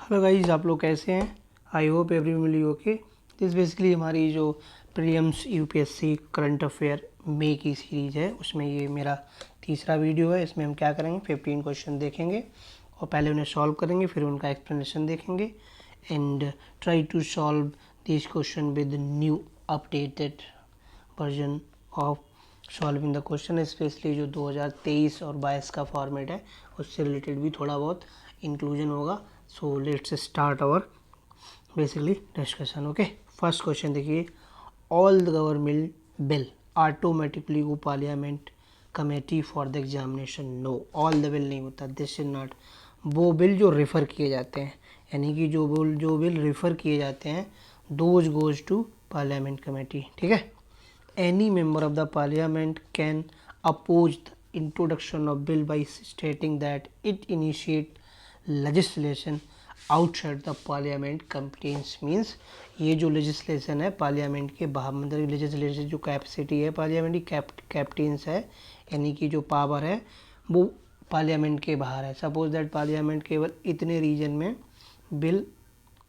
Hello guys, आप लोग कैसे हैं? I hope everyone okay. This basically हमारी जो प्रीलिम्स यूपीएससी करंट अफेयर मे की सीरीज़ है, उसमें ये मेरा तीसरा वीडियो है। इसमें हम क्या करेंगे, 15 क्वेश्चन देखेंगे और पहले उन्हें सॉल्व करेंगे, फिर उनका एक्सप्लेनेशन देखेंगे and try to solve this question with new updated version of solving the question, specially जो 2023 और 22 का फॉर्मेट है उससे रिलेटेड भी थोड़ा बहुत इंक्लूजन होगा। So let's start our basically discussion. Okay, first question देखिए, all the government bill automatically go parliament committee for the examination. No, all the bill नहीं होता, दिस इज नॉट। वो बिल जो रेफ़र किए जाते हैं, यानी कि जो बिल रेफ़र किए जाते हैं, those goes to parliament committee. ठीक है, any member of the parliament can oppose the introduction of bill by stating that it initiate legislation outside the parliament competence। means ये जो legislation है पार्लियामेंट के बाहर, मतलब legislation जो कैपेसिटी है पार्लियामेंट की, कैप्टेंस है, यानी कि जो पावर है वो पार्लियामेंट के बाहर है। सपोज दैट पार्लियामेंट केवल इतने रीजन में बिल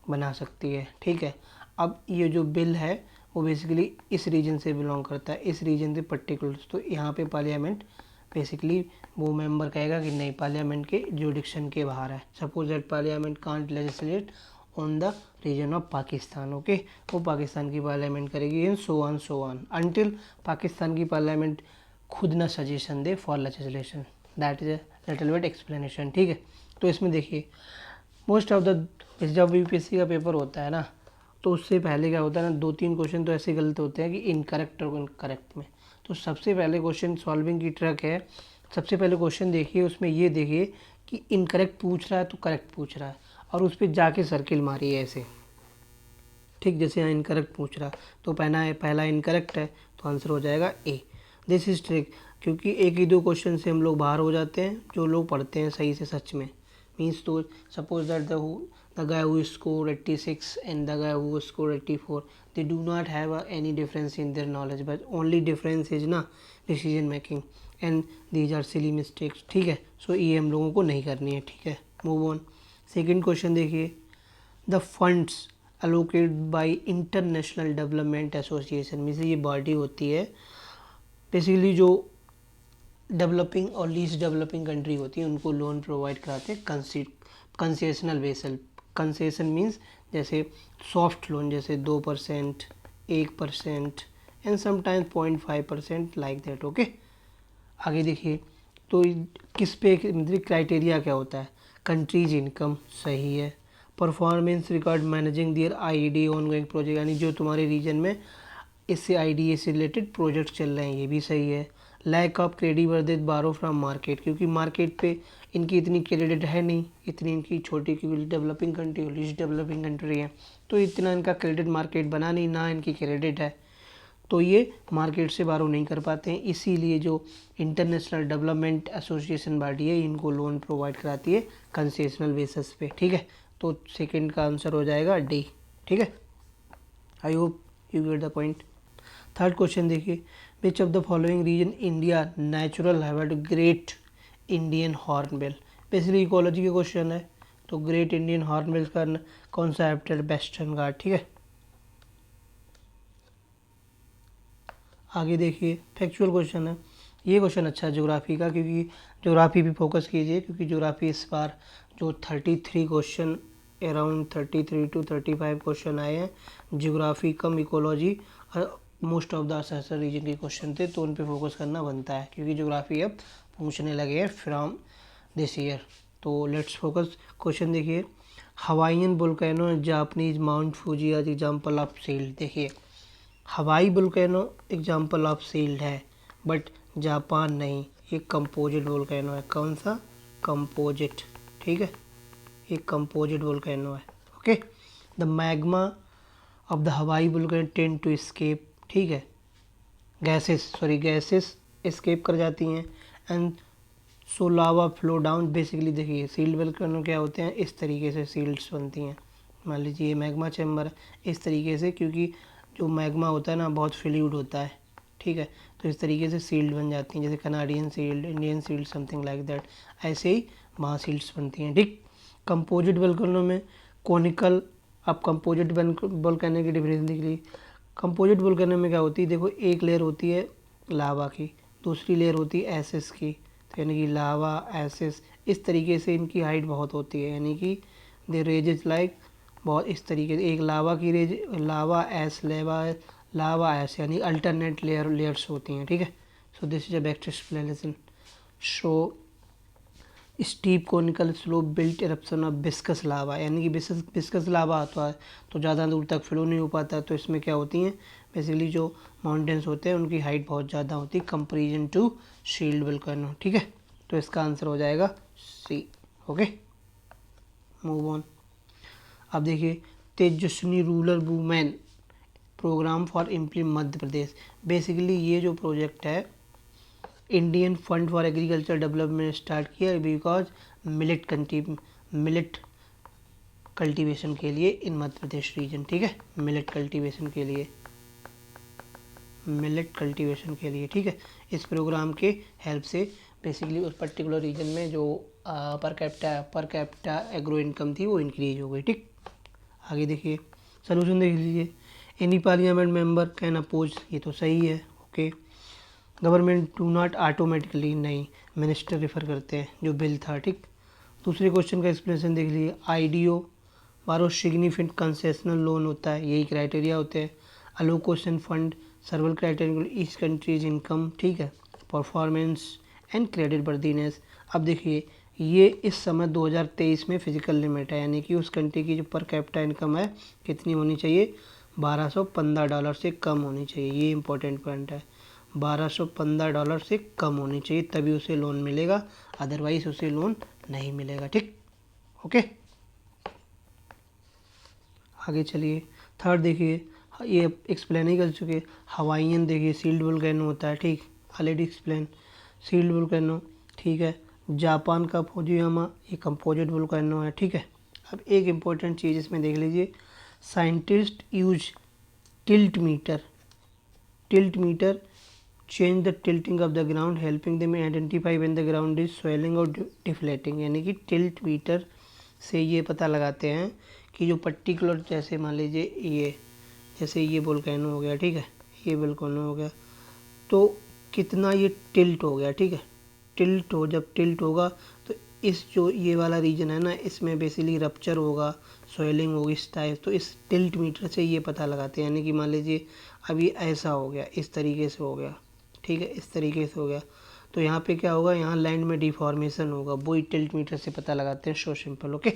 बना सकती है। ठीक है, अब ये जो बिल है वो बेसिकली इस रीजन से बिलोंग करता है, इस रीजन से पर्टिकुलर, तो यहाँ पे पार्लियामेंट बेसिकली वो मेंबर कहेगा कि नहीं, पार्लियामेंट के जुडिक्शन के बाहर है। Suppose that parliament can't legislate on the region of Pakistan. Okay, वो पाकिस्तान की पार्लियामेंट करेगी in so on until Pakistan की पार्लियामेंट खुद ना सजेशन दे for legislation. That is a little bit explanation. ठीक है, तो इसमें देखिए मोस्ट ऑफ द, जब यूपीएससी का पेपर होता है ना, तो उससे पहले क्या होता है ना, 2-3 क्वेश्चन तो ऐसे गलत होते हैं कि इनकरेक्ट और इनकरेक्ट में। तो सबसे पहले क्वेश्चन सॉल्विंग की ट्रक है, सबसे पहले क्वेश्चन देखिए, उसमें ये देखिए कि इनकरेक्ट पूछ रहा है तो करेक्ट पूछ रहा है, और उस पर जाके सर्किल मारिए ऐसे। ठीक, जैसे यहाँ इनकरेक्ट पूछ रहा है तो पहला इनकरेक्ट है, तो आंसर हो जाएगा ए। दिस इज ट्रिक, क्योंकि एक ही दो क्वेश्चन से हम लोग बाहर हो जाते हैं, जो लोग पढ़ते हैं सही से सच में। मीन्स तो suppose that the guy who scored 86 and the guy who scored 84, they do not have any difference in their knowledge, but only difference is ना decision making and these are silly mistakes। ठीक है, सो ये हम लोगों को नहीं करनी है। ठीक है, मूव ऑन। सेकेंड क्वेश्चन देखिए, the funds allocated bye international development association, में से ये बॉडी होती है बेसिकली जो डेवलपिंग और लीस्ट डेवलपिंग कंट्री होती है, उनको लोन प्रोवाइड कराते हैं कंसेशनल बेसल। कंसेशन मीन्स जैसे सॉफ्ट लोन, जैसे 2%, 1% and sometimes 0.5% like that. Okay, आगे देखिए, तो किस पे मतलब क्राइटेरिया क्या होता है, कंट्रीज इनकम सही है, performance record managing their ID ongoing project, यानी जो तुम्हारे रीजन में इससे आईडीए से रिलेटेड प्रोजेक्ट चल रहे हैं, ये भी सही है। लैक ऑफ क्रेडिट वर्देड बारो फ्रॉम मार्केट, क्योंकि मार्केट पे इनकी इतनी क्रेडिट है नहीं, इतनी इनकी छोटी, क्योंकि डेवलपिंग कंट्री और लीस्ट डेवलपिंग कंट्री है, तो इतना इनका क्रेडिट मार्केट बना नहीं, ना इनकी क्रेडिट है, तो ये मार्केट से बारो नहीं कर पाते हैं। इसीलिए जो इंटरनेशनल डेवलपमेंट एसोसिएशन बॉडी है, इनको लोन प्रोवाइड कराती है कंसेशनल बेसिस पे। ठीक है, तो सेकेंड का आंसर हो जाएगा डी। ठीक है, I hope you get the point. Third question देखिए, which of the following region India natural habit great Indian hornbill. Basically ecology के क्वेश्चन है, तो ग्रेट इंडियन हॉर्नबिल का कौन सा हैबिटेट, वेस्टर्न घाट। ठीक है, आगे देखिए, फैक्चुअल क्वेश्चन है, ये क्वेश्चन अच्छा है ज्योग्राफी का, क्योंकि ज्योग्राफी भी फोकस कीजिए, क्योंकि ज्योग्राफी इस बार जो 33 क्वेश्चन, अराउंड 33 to 35 क्वेश्चन आए हैं, ज्योग्राफी कम इकोलॉजी और मोस्ट ऑफ द असर रीजन के क्वेश्चन थे, तो उन पे फोकस करना बनता है, क्योंकि ज्योग्राफी अब पूछने लगे हैं फ्रॉम दिस ईयर। तो लेट्स फोकस। क्वेश्चन देखिए, Hawaiian volcano Japanese Mount Fuji as example of shield. देखिए, Hawaii volcano example of shield है, बट जापान नहीं, ये कंपोजिट वोल्केनो है। कौन सा, कंपोजिट। ठीक है, ये कंपोजिट वोल्केनो है। Okay, the magma of the हवाई वोल्केनो टेंड टू एस्केप। ठीक है, गैसेस एस्केप कर जाती हैं and so lava flow down. Basically देखिए, सील्ड वोल्केनो क्या होते हैं, इस तरीके से सील्ड्स बनती हैं। मान लीजिए ये मैग्मा चैम्बर है, इस तरीके से, क्योंकि जो मैग्मा होता है ना बहुत फ्लूइड होता है। ठीक है, तो इस तरीके से सील्ड बन जाती हैं, जैसे Canadian shield, Indian shield, something like that, ऐसे ही वहाँ सील्ड्स बनती हैं। ठीक, कंपोजिट वोल्केनो में कोनिकल। अब कंपोजिट वोल्केनो की डिफरेंस देख लीजिए। कंपोजिट वोल्केनो में क्या होती है, देखो एक लेयर होती है लावा की, दूसरी लेयर होती है एसिस की, तो यानी कि लावा एसिस, इस तरीके से इनकी हाइट बहुत होती है, यानी कि दे रेजेस लाइक बहुत इस तरीके से, एक लावा की रेज लावा एस यानी अल्टरनेट लेयर्स होती हैं, ठीक है। So this is a best explanation. Show steep conical slope built eruption of viscous lava, यानी कि विस्कस लावा आता है तो ज़्यादा दूर तक फ्लो नहीं हो पाता, तो इसमें क्या होती हैं बेसिकली जो माउंटेन्स होते हैं उनकी हाइट बहुत ज़्यादा होती है कंपेरिजन टू शील्ड वोल्केनो, ठीक है। तो इसका आंसर हो जाएगा सी। Okay, move on. अब देखिए Tejaswini rural women program for implement Madhya Pradesh. Basically ये जो प्रोजेक्ट है Indian fund for agriculture development start किया बिकॉज मिलेट कल्टीवेशन के लिए इन मध्य प्रदेश रीजन, ठीक है। मिलेट कल्टीवेशन के लिए, ठीक है। इस प्रोग्राम के हेल्प से बेसिकली उस पर्टिकुलर रीजन में जो पर कैपिटा एग्रो इनकम थी वो इंक्रीज हो गई, ठीक। आगे देखिए सोल्यूशन देख लीजिए। Any parliament member can oppose, ये तो सही है, okay. Government do not automatically, नहीं, मिनिस्टर रेफर करते हैं जो बिल था, ठीक। दूसरे क्वेश्चन का एक्सप्लेनेशन देख लीजिए। आईडीओ बारो सिग्निफिकेंट कंसेशनल लोन होता है, यही क्राइटेरिया होते हैं। Allocation fund सर्वल criteria each countries income, ठीक है। Performance and credit worthiness. अब देखिए ये इस समय 2023 में फिजिकल लिमिट है, यानी कि उस कंट्री की जो पर कैपिटा इनकम है कितनी होनी चाहिए, $1215 से कम होनी चाहिए, ये इंपॉर्टेंट पॉइंट है। $1215 से कम होनी चाहिए तभी उसे लोन मिलेगा, अदरवाइज उसे लोन नहीं मिलेगा, ठीक। ओके, आगे चलिए। थर्ड देखिए, ये एक्सप्लेन ही कर चुके। हवाईयन देखिए सील्ड वोल्केनो होता है, ठीक, ऑलरेडी एक्सप्लेन। सील्ड वोल्केनो, ठीक है। जापान का फुजियामा ये कंपोजिट वोल्केनो है, ठीक है। अब एक इम्पोर्टेंट चीज़ इसमें देख लीजिए, scientist use tilt meter change the tilting of the ground helping them identify when the ground is swelling और डिफ्लेटिंग, यानी कि टिल्ट मीटर से ये पता लगाते हैं कि जो पर्टिकुलर, जैसे मान लीजिए ये, जैसे ये वोल्केनो हो गया, ठीक है, ये वोल्केनो हो गया, तो कितना ये टिल्ट हो गया, ठीक है। जब टिल्ट होगा तो इस जो ये वाला रीजन है ना, इसमें बेसिकली रप्चर होगा, स्वेलिंग होगी इस टाइप, तो इस टिल्ट मीटर से ये पता लगाते हैं। यानी कि मान लीजिए अभी ऐसा हो गया, इस तरीके से हो गया, ठीक है, इस तरीके से हो गया, तो यहाँ पे क्या होगा, यहाँ लैंड में डिफॉर्मेशन होगा, वही टिल्ट मीटर से पता लगाते हैं। So simple, okay.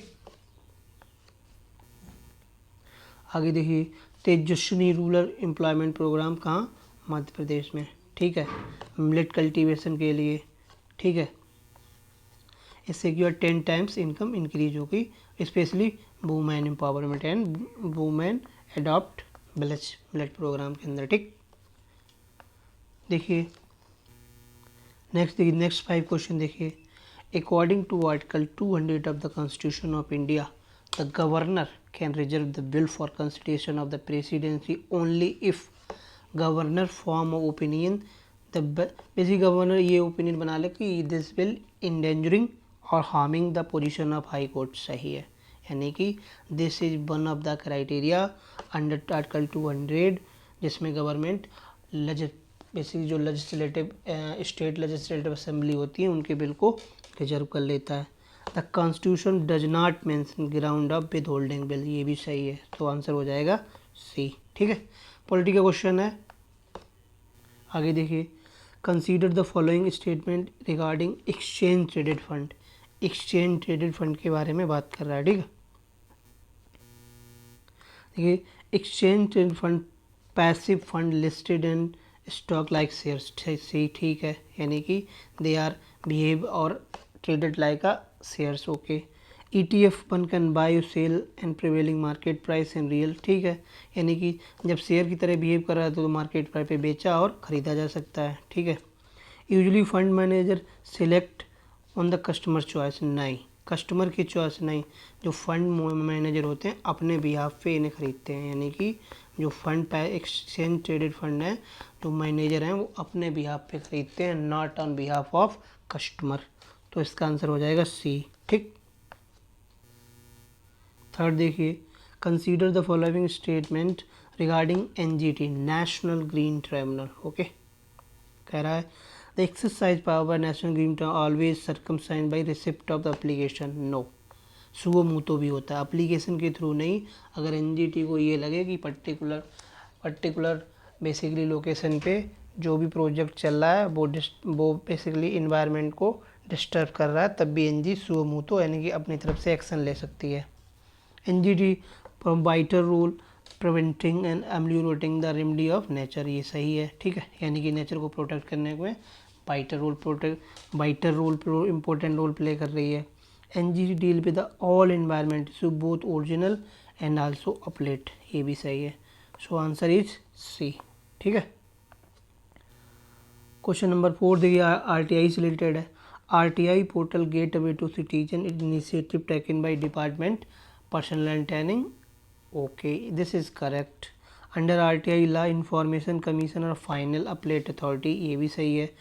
आगे देखिए, तेजस्विनी रूरल एम्प्लॉयमेंट प्रोग्राम कहाँ, मध्य प्रदेश में, ठीक है, मिलेट कल्टीवेशन के लिए, ठीक है। इससे क्या 10 टाइम्स इनकम इंक्रीज होगी, specially women empowerment and women adopt millet program के अंदर, ठीक। देखिए नेक्स्ट 5 क्वेश्चन देखिए। According to article 200 of the constitution of India, the governor can reserve the bill for consideration of the presidency only if governor form of opinion the basic governor ये ओपिनियन बना ले कि दिस बिल इंडेंजरिंग और harming the position of high court, सही है, यानी कि this is one of the criteria under article 200, जिसमें गवर्नमेंट बेसिकली जो स्टेट लेजिस्लेटिव असेंबली होती है उनके बिल को रिजर्व कर लेता है। The constitution does not mention ground of with holding bill, ये भी सही है, तो आंसर हो जाएगा सी, ठीक है। पॉलिटी का क्वेश्चन है, आगे देखिए। Consider the following statement regarding exchange traded fund, exchange traded fund के बारे में बात कर रहा है, ठीक है। देखिए exchange traded fund passive fund listed and stock like shares, ठीक है, यानी कि दे आर बिहेव और traded like a shares, okay. ETF one can buy sell and prevailing market price in real, ठीक है, यानी कि जब शेयर की तरह बिहेव कर रहा है तो मार्केट प्राइस पे बेचा और ख़रीदा जा सकता है, ठीक है। Usually fund manager select on the customer choice, नहीं, कस्टमर की चॉइस नहीं, जो फंड मैनेजर होते हैं अपने बिहाफ पे इन्हें ख़रीदते हैं, यानी कि जो फंड एक्सचेंज ट्रेडेड फंड है, जो मैनेजर हैं वो अपने बिहाफ पे ख़रीदते हैं, not on behalf of customer, तो इसका आंसर हो जाएगा सी, ठीक। थर्ड देखिए, consider the following statement regarding NGT national green tribunal. Okay, कह रहा है the exercise power by national green tribunal always circumscribed by receipt of the application. No, सुओ मूतो भी होता है, एप्लीकेशन के थ्रू नहीं। अगर एनजीटी को ये लगे कि पर्टिकुलर बेसिकली लोकेशन पे जो भी प्रोजेक्ट चल रहा है वो बेसिकली इन्वायरमेंट को डिस्टर्ब कर रहा है, तब भी एनजी सुओ मूतो यानी कि अपनी तरफ से एक्शन ले सकती है। NGT wider role preventing and ameliorating the remedy of nature, ये सही है, ठीक है, यानी कि नेचर को प्रोटेक्ट करने में वाइटर रोल इम्पोर्टेंट रोल प्ले कर रही है। NGT deal with the all environment issue both original and also अपलेट, ये भी सही है। सो आंसर इज सी, ठीक है। क्वेश्चन नंबर 4 देखिए, आरटीआई से रिलेटेड है। RTI portal gateway to citizen initiative taken by department personnel and training. Okay, this is correct. Under RTI law information commissioner final appellate authority, ये भी सही है।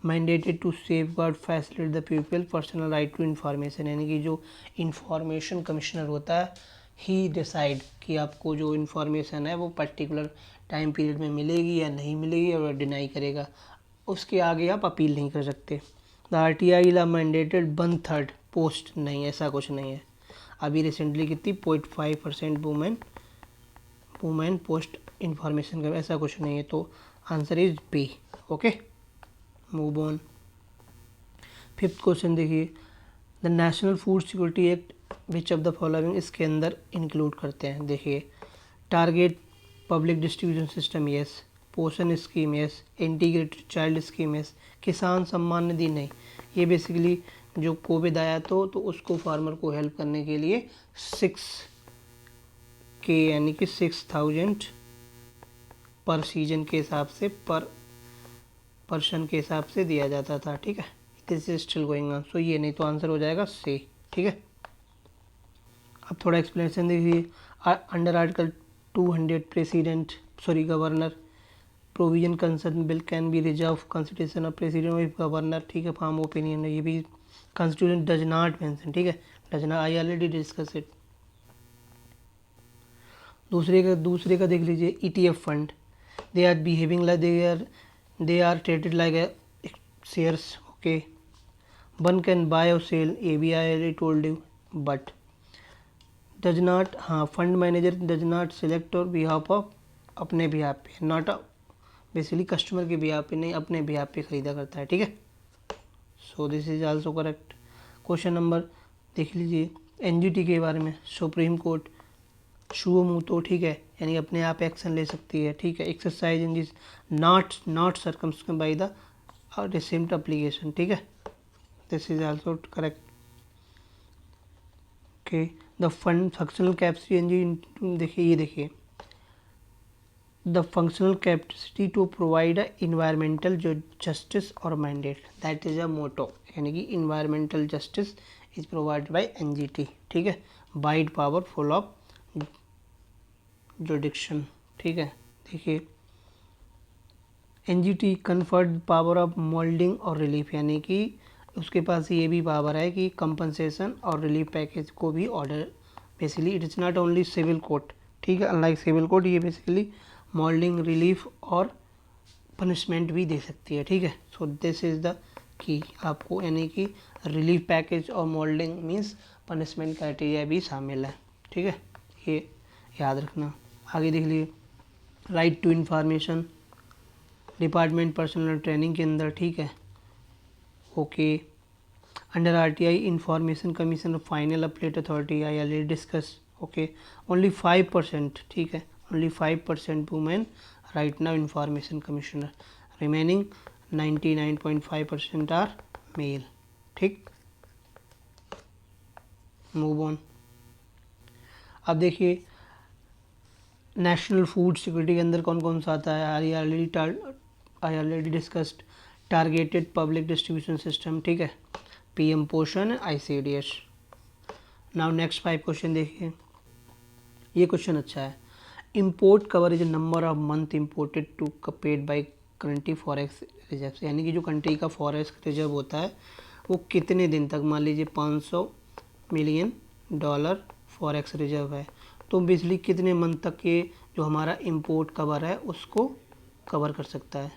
Mandated to safeguard facilitate the people personal right to information, यानी कि जो information commissioner होता है ही decide कि आपको जो इन्फॉर्मेशन है वो पर्टिकुलर टाइम पीरियड में मिलेगी या नहीं मिलेगी, और डिनाई करेगा, उसके आगे आप अपील नहीं कर सकते। The RTI law mandated 1/3 post, नहीं, ऐसा कुछ नहीं है। अभी रिसेंटली कितनी 0.5% वुमेन पोस्ट इन्फॉर्मेशन का, ऐसा कुछ नहीं है, तो answer is B. Okay, move on. Fifth question देखिए, the national food security act which of the following इसके अंदर इंक्लूड करते हैं। देखिए, target public distribution system, yes. Poshan scheme, yes. Integrated child scheme, yes. Kisan Samman निधि, नहीं। ये बेसिकली जो कोविड आया तो उसको फार्मर को हेल्प करने के लिए 6K यानी कि 6000 पर सीजन के हिसाब से, पर पर्सन के हिसाब से दिया जाता था, ठीक है। This is still going on, so ये नहीं, तो आंसर हो जाएगा सी, ठीक है। अब थोड़ा एक्सप्लेनेशन देखिए। Under article 200 governor provision concern bill can be reserve consideration of president of governor, ठीक है, फॉर्म ओपिनियन है, ये भी कॉन्स्टिट्यूशन डज नॉट मेंशन, ठीक है, does not, I already discuss it. दूसरे का देख लीजिए, ETF fund, they are behaving like they are treated like shares. Okay, one can buy और सेल, ये भी I already told you, but does not, हाँ, fund manager does not select और behalf of, अपने बिहाफ पे, not basically customer के behalf पे नहीं, अपने बिहाफ पे खरीदा करता है, ठीक है। So this is also correct. Question number देख लीजिए, एनजीटी के बारे में, सुप्रीम कोर्ट शुओ मूतो, ठीक है, यानी अपने आप एक्शन ले सकती है, ठीक है। Exercise in this not circumscribed by the receipt application, ठीक है, this is also correct. Okay, the fund functional capacity NG, देखिए, ये देखिए, the functional capacity to provide a environmental justice और mandate, that is a motto, यानी कि environmental justice is provided by NGT, ठीक है। Wide power full of jurisdiction, ठीक है। देखिए, NGT conferred power of moulding और रिलीफ, यानी कि उसके पास ये भी पावर है कि कंपनसेशन और रिलीफ पैकेज को भी order, basically it is not only civil court, ठीक है, अनलाइक सिविल कोर्ट, ये बेसिकली मोल्डिंग, रिलीफ और पनिशमेंट भी दे सकती है, ठीक है। So this is the key, आपको यानी कि रिलीफ पैकेज और मोल्डिंग मीन्स पनिशमेंट क्राइटेरिया भी शामिल है, ठीक है, ये याद रखना। आगे देख लीजिए, right to information department personnel training के अंदर, ठीक है। Okay, under RTI information commission final appellate authority, I already discuss. Okay, only 5%, ठीक है, only 5% women right now information commissioner, remaining 99.5% are male, ठीक। Move on. अब देखिए, नेशनल फूड सिक्योरिटी के अंदर कौन कौन सा आता है, I already discussed targeted public distribution system, ठीक है, पीएम पोषण, आईसीडीएस। नाउ नेक्स्ट 5 क्वेश्चन देखिए, ये क्वेश्चन अच्छा है। Import coverage number of month imported to paid by country forex reserve, यानी कि जो कंट्री का फॉरेक्स रिजर्व होता है वो कितने दिन तक, मान लीजिए $500 मिलियन फॉरेक्स रिजर्व है। तो बेसिकली कितने मंथ तक के जो हमारा इंपोर्ट कवर है उसको कवर कर सकता है,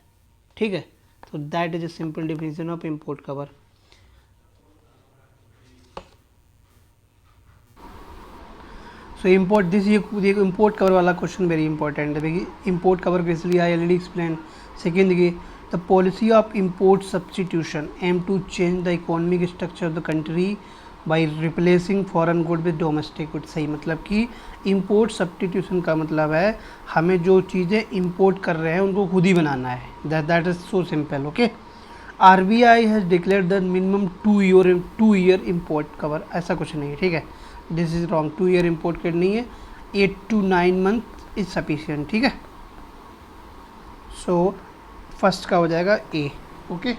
ठीक है। तो that is a simple definition of import cover. So import this, ये इम्पोर्ट कवर वाला क्वेश्चन वेरी इंपॉर्टेंट है। देखिए import cover basically I already explain. Second देखिए, the policy of import substitution aim to change the economic structure of the country by replacing foreign good with domestic good. सही, मतलब कि import substitution का मतलब है हमें जो चीज़ें इम्पोर्ट कर रहे हैं उनको खुद ही बनाना है। That is so simple, okay. RBI has declare the minimum 2 year import cover, ऐसा कुछ नहीं है, ठीक है। This is wrong, 2 year import cover नहीं है, 8 to 9 मंथ इज सफिशियंट, ठीक है। सो फर्स्ट का हो जाएगा ए, ओके।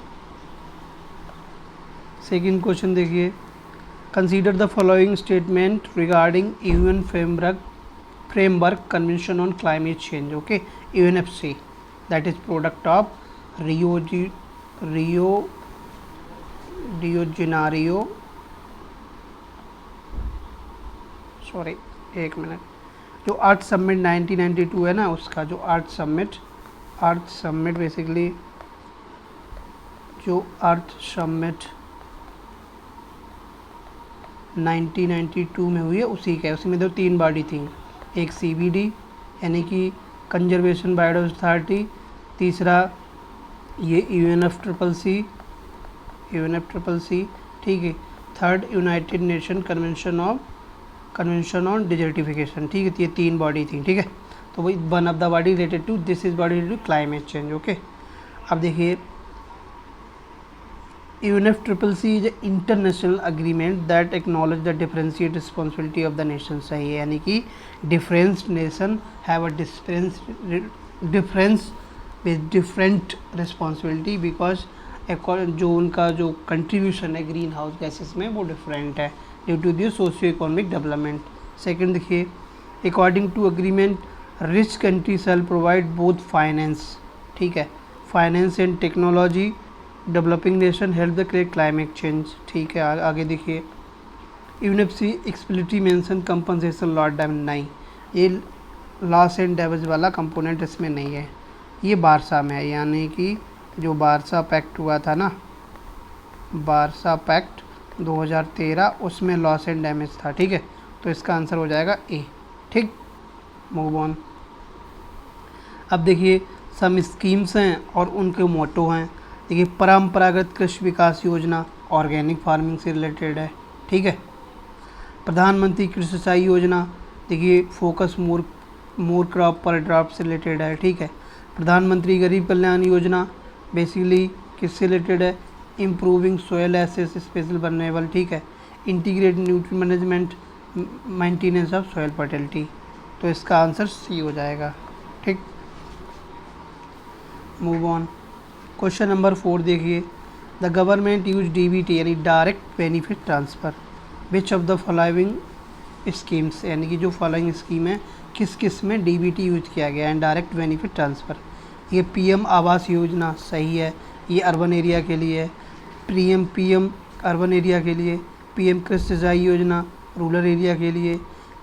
सेकेंड क्वेश्चन देखिए, consider the following statement regarding UN framework convention on climate change, okay, UNFC, that is product of Rio Janeiro, sorry एक minute, जो अर्थ समिट 1992 है ना, उसका जो अर्थ समिट बेसिकली जो अर्थ समिट 1992 में हुई है उसी का है। उसी में तो 3 बॉडी थी, एक CBD यानी कि कंजर्वेशन बायोडाइवर्सिटी, तीसरा ये UNFCCC, ठीक है, third United nation convention on desertification, ठीक है। तो ये 3 बॉडी थी, ठीक है। तो वही one of the body related to this is body related to climate change, okay. अब देखिए, UNFCCC is international agreement that acknowledge the differentiate responsibility of the nation. सही है, यानी कि difference nation have a difference with different responsibility because जो उनका जो contribution है ग्रीन हाउस गैसेस में वो डिफरेंट है due to the socio economic development. Second देखिए, according to agreement rich country shall provide both finance, ठीक है, finance and technology, developing nation help the climate change, ठीक है। आगे देखिए, UNFC explicitly mention compensation loss damage, नहीं, ये loss and damage वाला कंपोनेंट इसमें नहीं है, ये बारसा में है, यानी कि जो बारसा पैक्ट हुआ था ना, बारसा पैक्ट 2013, उसमें लॉस एंड डैमेज था, ठीक है। तो इसका आंसर हो जाएगा ए, ठीक। Move on. अब देखिए सम स्कीम्स हैं और उनके मोटो हैं। देखिए, परंपरागत कृषि विकास योजना ऑर्गेनिक फार्मिंग से रिलेटेड है, ठीक है। प्रधानमंत्री कृषि सिंचाई योजना, देखिए फोकस मोर क्रॉप पर ड्रॉप से रिलेटेड है, ठीक है। प्रधानमंत्री गरीब कल्याण योजना बेसिकली किससे रिलेटेड है, improving soil access special vulnerable, ठीक है। Integrated nutrient management, maintenance of soil fertility, तो इसका आंसर सी हो जाएगा, ठीक। Move on. क्वेश्चन नंबर 4 देखिए, द गवर्नमेंट यूज DBT यानी direct benefit transfer which of the following schemes, यानी कि जो फॉलोइंग स्कीम है किस किस में DBT यूज किया गया है, डायरेक्ट बेनिफिट ट्रांसफ़र। ये PM आवास योजना, सही है, ये अर्बन एरिया के लिए है। PM अर्बन एरिया के लिए, PM कृषि सिंचाई योजना रूरल एरिया के लिए,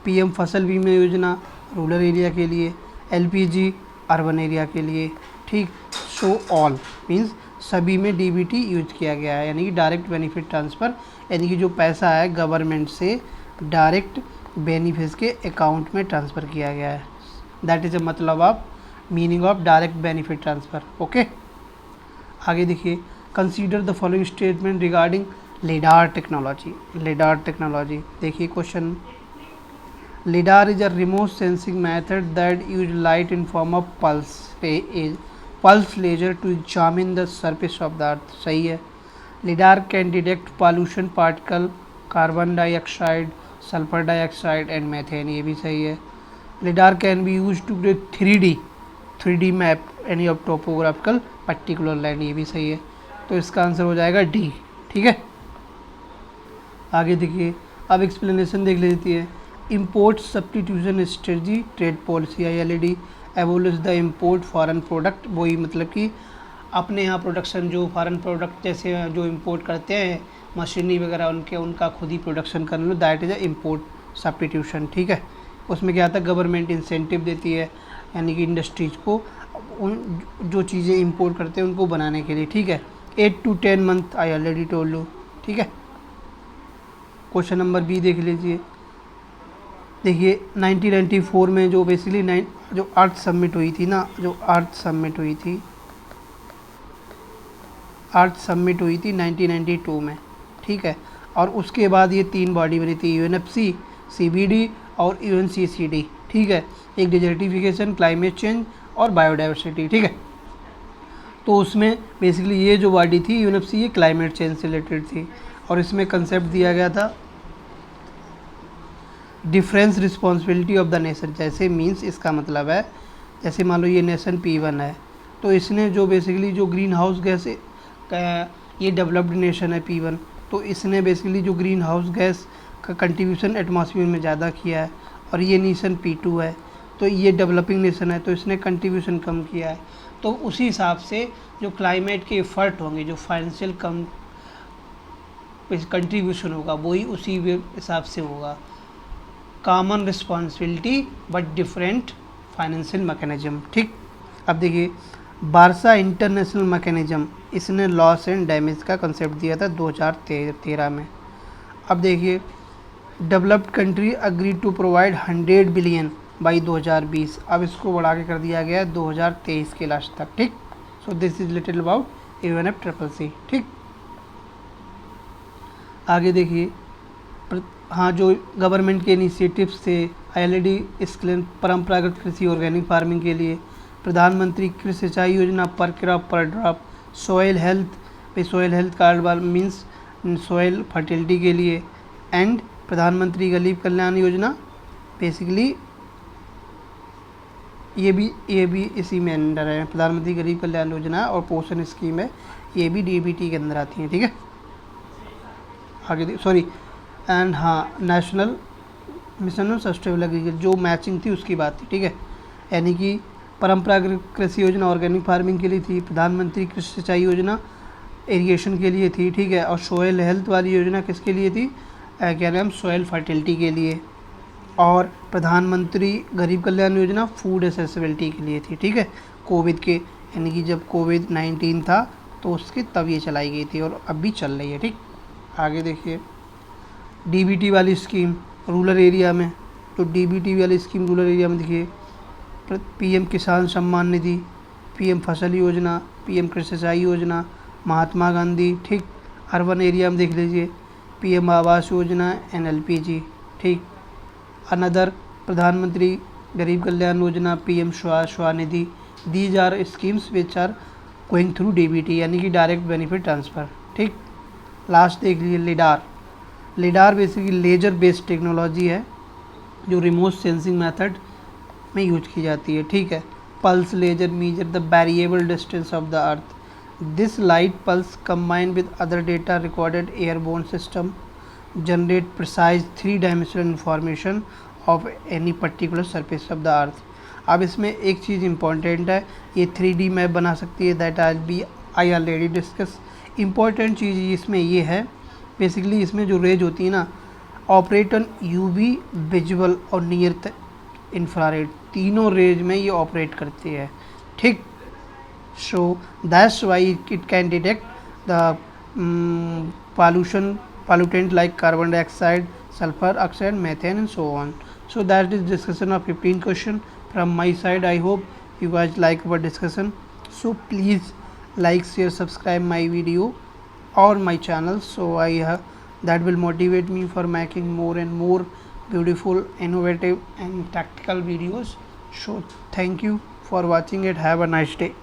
PM फसल बीमा योजना रूरल एरिया के लिए, LPG अर्बन एरिया के लिए, ठीक। सो ऑल मीन्स सभी में DBT यूज किया गया है, यानी कि डायरेक्ट बेनिफिट ट्रांसफ़र, यानी कि जो पैसा है गवर्नमेंट से डायरेक्ट बेनिफिट्स के अकाउंट में ट्रांसफ़र किया गया है। दैट इज़ अ मतलब of meaning of direct benefit transfer, okay. आगे देखिए, consider the following statement regarding LIDAR technology. देखिए question, LIDAR is a remote sensing method that uses light in form of pulse laser to examine the surface of the earth, सही है। LIDAR can detect pollution particle, carbon dioxide, sulphur dioxide and methane, ये भी सही है। LIDAR can be used to create 3D map any of topographical particular land, ये भी सही है। तो इसका आंसर हो जाएगा डी, ठीक है। आगे देखिए, अब एक्सप्लेनेशन देख लेती है। Import substitution strategy trade policy ILD abolish the import foreign product, वही मतलब कि अपने यहाँ प्रोडक्शन जो फॉरेन प्रोडक्ट जैसे जो इम्पोर्ट करते हैं मशीनरी वगैरह उनका खुद ही प्रोडक्शन कर लो, that is a import substitution, ठीक है। उसमें क्या आता है, गवर्नमेंट इंसेंटिव देती है यानी कि इंडस्ट्रीज को उन जो चीज़ें इंपोर्ट करते हैं उनको बनाने के लिए, ठीक है। 8 to 10 month I already told you, ठीक है। क्वेश्चन नंबर बी देख लीजिए। देखिए 1994 में जो बेसिकली जो अर्थ समिट हुई थी ना, जो अर्थ समिट हुई थी 1992 में, ठीक है। और उसके बाद ये 3 बॉडी बनी थी, यूएनएफसी, सीबीडी और यूएनसीसीडी, ठीक है। एक डिजर्टिफिकेशन, क्लाइमेट चेंज और बायोडाइवर्सिटी, ठीक है। तो उसमें बेसिकली ये जो बॉडी थी यूएनएफसी, ये क्लाइमेट चेंज से रिलेटेड थी और इसमें कंसेप्ट दिया गया था difference responsibility of the nation. जैसे मीन्स इसका मतलब है, जैसे मान लो ये नेशन P1 है, तो इसने जो बेसिकली जो ग्रीन हाउस गैस, ये डेवलप्ड नेशन है P1, तो इसने बेसिकली जो ग्रीन हाउस गैस का कंट्रीब्यूशन एटमॉस्फेयर में ज़्यादा किया है। और ये नेशन P2 है, तो ये डेवलपिंग नेशन है, तो इसने कंट्रीब्यूशन कम किया है। तो उसी हिसाब से जो क्लाइमेट के एफर्ट होंगे, जो फाइनेंशियल कम कंट्रीब्यूशन होगा, वही उसी हिसाब से होगा। Common responsibility but different financial mechanism, ठीक। अब देखिए बारसा इंटरनेशनल मैकेनिज्म, इसने लॉस एंड डैमेज का कंसेप्ट दिया था 2013 में। अब देखिए developed country agree to provide 100 billion by 2020, अब इसको बढ़ा के कर दिया गया है 2023 के लास्ट तक, ठीक। सो this is little about UNFCCC, ठीक। आगे देखिए, हाँ, जो गवर्नमेंट के इनिशिएटिव्स थे ILD स्किल, परंपरागत कृषि, ऑर्गेनिक फार्मिंग के लिए, प्रधानमंत्री कृषि सिंचाई योजना, पर क्रॉप पर drop, soil health card means soil fertility के लिए, एंड प्रधानमंत्री गरीब कल्याण योजना, बेसिकली ये भी इसी में अंडर है। प्रधानमंत्री गरीब कल्याण योजना और पोषण स्कीम है, ये भी DBT के अंदर आती हैं, ठीक है। आगे सॉरी एंड हाँ, national mission on sustainable agriculture, जो मैचिंग थी उसकी बात थी, ठीक है। यानी कि परंपरागत कृषि योजना ऑर्गेनिक फार्मिंग के लिए थी, प्रधानमंत्री कृषि सिंचाई योजना इरिगेशन के लिए थी, ठीक है। और सॉइल हेल्थ वाली योजना किसके लिए थी, क्या नाम, सॉइल फर्टिलिटी के लिए। और प्रधानमंत्री गरीब कल्याण योजना फूड एक्सेसिबिलिटी के लिए थी, ठीक है। कोविड के, यानी कि जब COVID-19 था तो उसके तब ये चलाई गई थी और अब भी चल रही है, ठीक। आगे देखिए DBT वाली स्कीम रूरल एरिया में, तो DBT वाली स्कीम रूरल एरिया में देखिए PM किसान सम्मान निधि, PM फसल योजना, PM कृषि सिंचाई योजना, महात्मा गांधी, ठीक। अर्बन एरिया में देख लीजिए PM आवास योजना, NLPG, ठीक। अनदर प्रधानमंत्री गरीब Kalyan Yojana, PM Svanidhi, these are schemes which are going through DBT, यानी कि डायरेक्ट बेनिफिट ट्रांसफ़र, ठीक। लास्ट देख लीजिए lidar basically laser based technology है जो रिमोट सेंसिंग मेथड में यूज की जाती है, ठीक है। Pulse laser measure the variable distance of the earth, this light pulse combined with other data recorded airborne system generate precise 3-dimensional information of any particular surface of the earth. अब इसमें एक चीज़ important है, ये 3D map बना सकती है, that I already discuss. Important चीज़ इसमें ये है, बेसिकली इसमें जो रेज होती है ना, ऑपरेट ऑन UV, विजुअल और नियर इंफ्रारेड, तीनों रेज में ये ऑपरेट करती है, ठीक। So that's why it can detect the pollutant like carbon dioxide, sulfur oxide, methane and so on. So that is discussion of 15 question from my side. I hope you guys like our discussion. So please like, share, subscribe my video or my channel, so that will motivate me for making more and more beautiful, innovative and tactical videos. So thank you for watching it. Have a nice day.